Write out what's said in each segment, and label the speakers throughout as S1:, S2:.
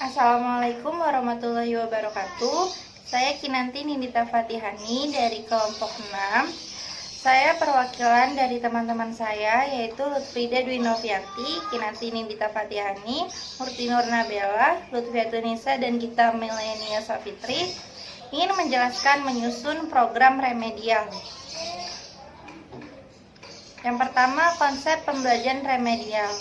S1: Assalamualaikum warahmatullahi wabarakatuh. Saya Kinanti Nindita Fatihani dari kelompok 6. Saya perwakilan dari teman-teman saya yaitu Lutfrida Dwi Novianti, Kinanti Nindita Fatihani, Murti Nur Nabela, Lutfiatul Nisa, dan Gita Milenia Safitri ingin menjelaskan menyusun program remedial. Yang pertama, konsep pembelajaran remedial.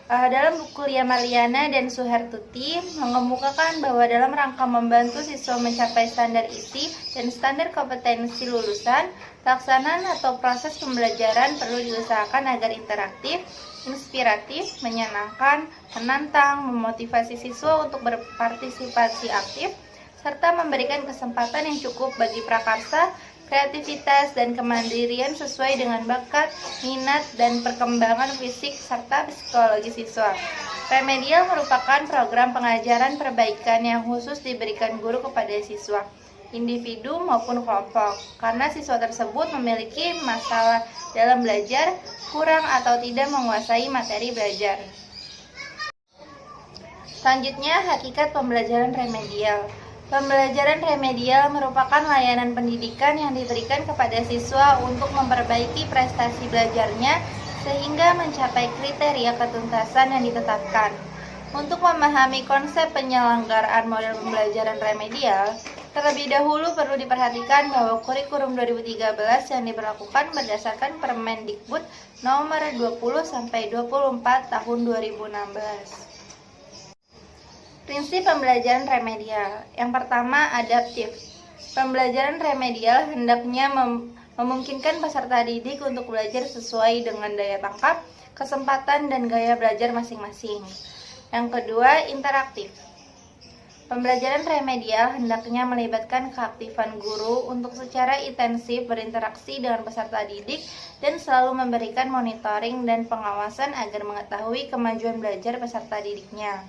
S1: Dalam buku Lia Marliana dan Suhertuti mengemukakan bahwa dalam rangka membantu siswa mencapai standar isi dan standar kompetensi lulusan, pelaksanaan atau proses pembelajaran perlu diusahakan agar interaktif, inspiratif, menyenangkan, menantang, memotivasi siswa untuk berpartisipasi aktif, serta memberikan kesempatan yang cukup bagi prakarsa, kreativitas, dan kemandirian sesuai dengan bakat, minat, dan perkembangan fisik serta psikologi siswa. Remedial merupakan program pengajaran perbaikan yang khusus diberikan guru kepada siswa, individu maupun kelompok, karena siswa tersebut memiliki masalah dalam belajar, kurang atau tidak menguasai materi belajar. Selanjutnya, hakikat pembelajaran remedial. Pembelajaran remedial merupakan layanan pendidikan yang diberikan kepada siswa untuk memperbaiki prestasi belajarnya sehingga mencapai kriteria ketuntasan yang ditetapkan. Untuk memahami konsep penyelenggaraan model pembelajaran remedial, terlebih dahulu perlu diperhatikan bahwa kurikulum 2013 yang diberlakukan berdasarkan Permendikbud nomor 20/24 tahun 2016. Prinsip pembelajaran remedial. Yang pertama, adaptif. Pembelajaran remedial hendaknya memungkinkan peserta didik untuk belajar sesuai dengan daya tangkap, kesempatan, dan gaya belajar masing-masing. Yang kedua, interaktif. Pembelajaran remedial hendaknya melibatkan keaktifan guru untuk secara intensif berinteraksi dengan peserta didik dan selalu memberikan monitoring dan pengawasan agar mengetahui kemajuan belajar peserta didiknya.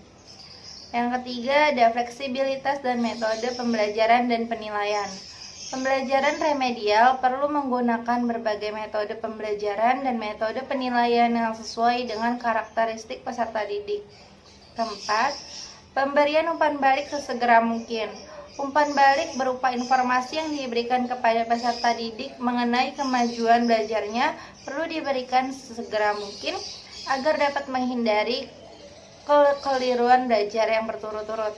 S1: Yang ketiga, ada fleksibilitas dan metode pembelajaran dan penilaian. Pembelajaran remedial perlu menggunakan berbagai metode pembelajaran dan metode penilaian yang sesuai dengan karakteristik peserta didik. Keempat, pemberian umpan balik sesegera mungkin. Umpan balik berupa informasi yang diberikan kepada peserta didik mengenai kemajuan belajarnya perlu diberikan sesegera mungkin agar dapat menghindari kekeliruan belajar yang berturut-turut.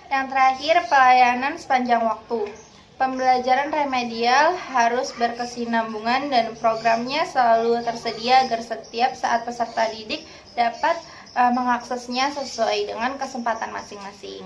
S1: Yang terakhir, pelayanan sepanjang waktu. Pembelajaran remedial harus berkesinambungan dan programnya selalu tersedia agar setiap saat peserta didik dapat mengaksesnya sesuai dengan kesempatan masing-masing.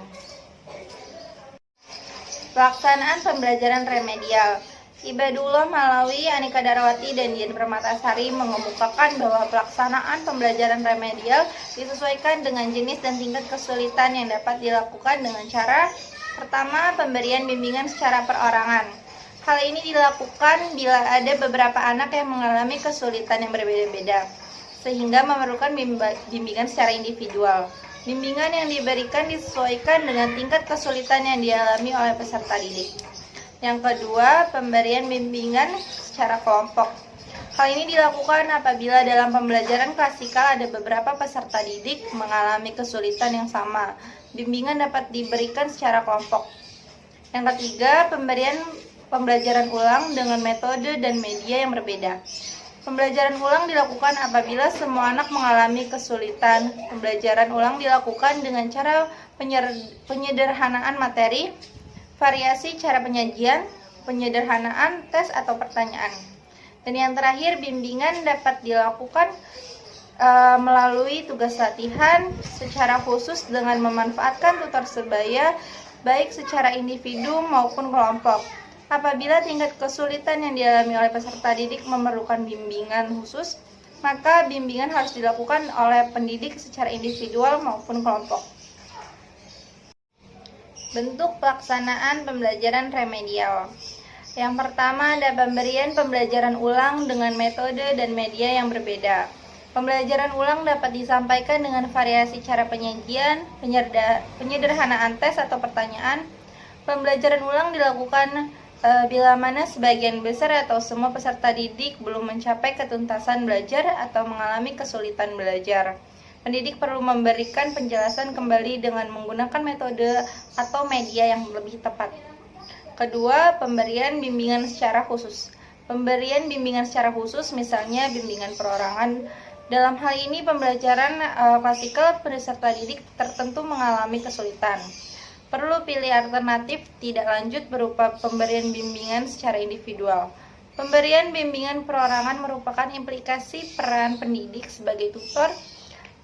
S1: Pelaksanaan pembelajaran remedial. Ibadullah Malawi, Anika Darawati, dan Dian Permatasari mengemukakan bahwa pelaksanaan pembelajaran remedial disesuaikan dengan jenis dan tingkat kesulitan yang dapat dilakukan dengan cara pertama, pemberian bimbingan secara perorangan. Hal ini dilakukan bila ada beberapa anak yang mengalami kesulitan yang berbeda-beda, sehingga memerlukan bimbingan secara individual. Bimbingan yang diberikan disesuaikan dengan tingkat kesulitan yang dialami oleh peserta didik. Yang kedua, pemberian bimbingan secara kelompok. Hal ini dilakukan apabila dalam pembelajaran klasikal ada beberapa peserta didik mengalami kesulitan yang sama. Bimbingan dapat diberikan secara kelompok. Yang ketiga, pembelajaran ulang dengan metode dan media yang berbeda. Pembelajaran ulang dilakukan apabila semua anak mengalami kesulitan. Pembelajaran ulang dilakukan dengan cara penyederhanaan materi, variasi cara penyajian, penyederhanaan tes atau pertanyaan. Dan yang terakhir, bimbingan dapat dilakukan melalui tugas latihan secara khusus dengan memanfaatkan tutor sebaya baik secara individu maupun kelompok. Apabila tingkat kesulitan yang dialami oleh peserta didik memerlukan bimbingan khusus, maka bimbingan harus dilakukan oleh pendidik secara individual maupun kelompok. Bentuk pelaksanaan pembelajaran remedial. Yang pertama, ada pemberian pembelajaran ulang dengan metode dan media yang berbeda. Pembelajaran ulang dapat disampaikan dengan variasi cara penyajian, penyederhanaan tes atau pertanyaan. Pembelajaran ulang dilakukan bila mana sebagian besar atau semua peserta didik belum mencapai ketuntasan belajar atau mengalami kesulitan belajar. Pendidik perlu memberikan penjelasan kembali dengan menggunakan metode atau media yang lebih tepat. Kedua, pemberian bimbingan secara khusus. Pemberian bimbingan secara khusus misalnya bimbingan perorangan. Dalam hal ini pembelajaran klasikal peserta didik tertentu mengalami kesulitan. Perlu pilih alternatif tidak lanjut berupa pemberian bimbingan secara individual. Pemberian bimbingan perorangan merupakan implikasi peran pendidik sebagai tutor.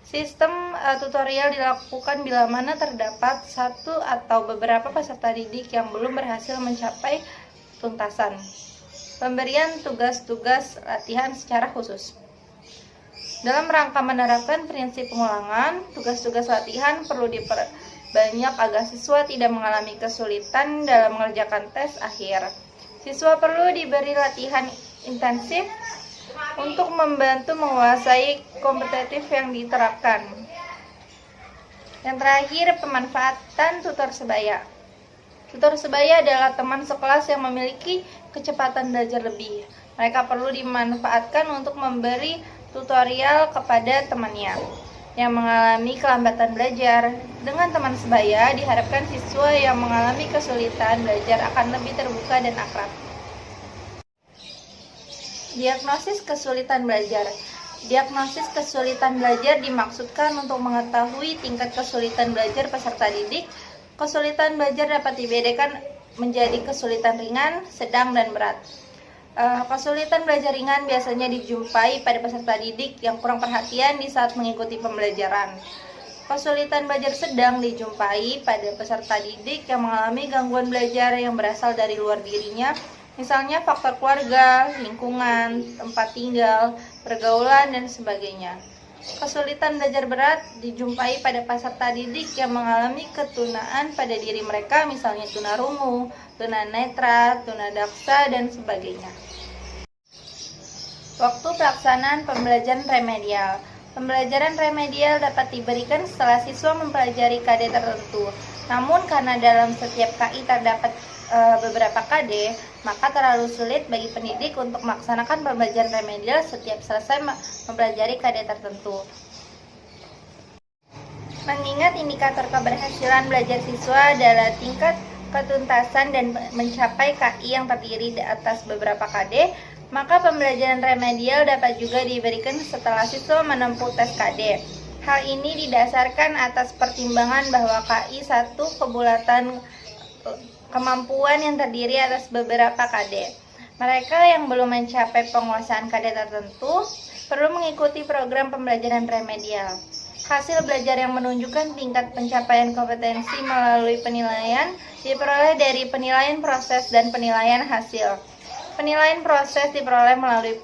S1: Sistem tutorial dilakukan bila mana terdapat satu atau beberapa peserta didik yang belum berhasil mencapai tuntasan. Pemberian tugas-tugas latihan secara khusus. Dalam rangka menerapkan prinsip pengulangan, tugas-tugas latihan perlu diperbanyak agar siswa tidak mengalami kesulitan dalam mengerjakan tes akhir. Siswa perlu diberi latihan intensif untuk membantu menguasai kompetitif yang diterapkan. Yang terakhir, pemanfaatan tutor sebaya. Tutor sebaya adalah teman sekelas yang memiliki kecepatan belajar lebih. Mereka perlu dimanfaatkan untuk memberi tutorial kepada temannya yang mengalami kelambatan belajar. Dengan teman sebaya, diharapkan siswa yang mengalami kesulitan belajar akan lebih terbuka dan akrab. Diagnosis kesulitan belajar. Diagnosis kesulitan belajar dimaksudkan untuk mengetahui tingkat kesulitan belajar peserta didik. Kesulitan belajar dapat dibedakan menjadi kesulitan ringan, sedang, dan berat. Kesulitan belajar ringan biasanya dijumpai pada peserta didik yang kurang perhatian di saat mengikuti pembelajaran. Kesulitan belajar sedang dijumpai pada peserta didik yang mengalami gangguan belajar yang berasal dari luar dirinya, misalnya faktor keluarga, lingkungan, tempat tinggal, pergaulan, dan sebagainya. Kesulitan belajar berat dijumpai pada peserta didik yang mengalami ketunaan pada diri mereka, misalnya tunarungu, tunanetra, tunadaksa, dan sebagainya. Waktu pelaksanaan pembelajaran remedial. Pembelajaran remedial dapat diberikan setelah siswa mempelajari KD tertentu. Namun karena dalam setiap KI terdapat beberapa KD, maka terlalu sulit bagi pendidik untuk melaksanakan pembelajaran remedial setiap selesai mempelajari KD tertentu. Mengingat indikator keberhasilan belajar siswa adalah tingkat ketuntasan dan mencapai KI yang terdiri di atas beberapa KD, maka pembelajaran remedial dapat juga diberikan setelah siswa menempuh tes KD. Hal ini didasarkan atas pertimbangan bahwa KI satu kebulatan kemampuan yang terdiri atas beberapa KD. Mereka yang belum mencapai penguasaan KD tertentu perlu mengikuti program pembelajaran remedial. Hasil belajar yang menunjukkan tingkat pencapaian kompetensi melalui penilaian diperoleh dari penilaian proses dan penilaian hasil. Penilaian proses diperoleh melalui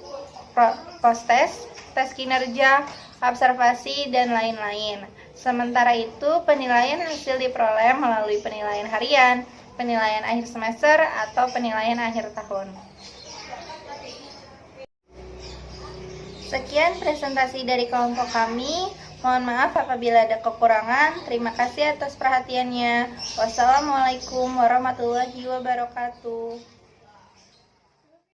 S1: post-test, tes kinerja, observasi, dan lain-lain. Sementara itu, penilaian hasil diperoleh melalui penilaian harian, penilaian akhir semester, atau penilaian akhir tahun. Sekian presentasi dari kelompok kami. Mohon maaf apabila ada kekurangan. Terima kasih atas perhatiannya. Wassalamualaikum warahmatullahi wabarakatuh.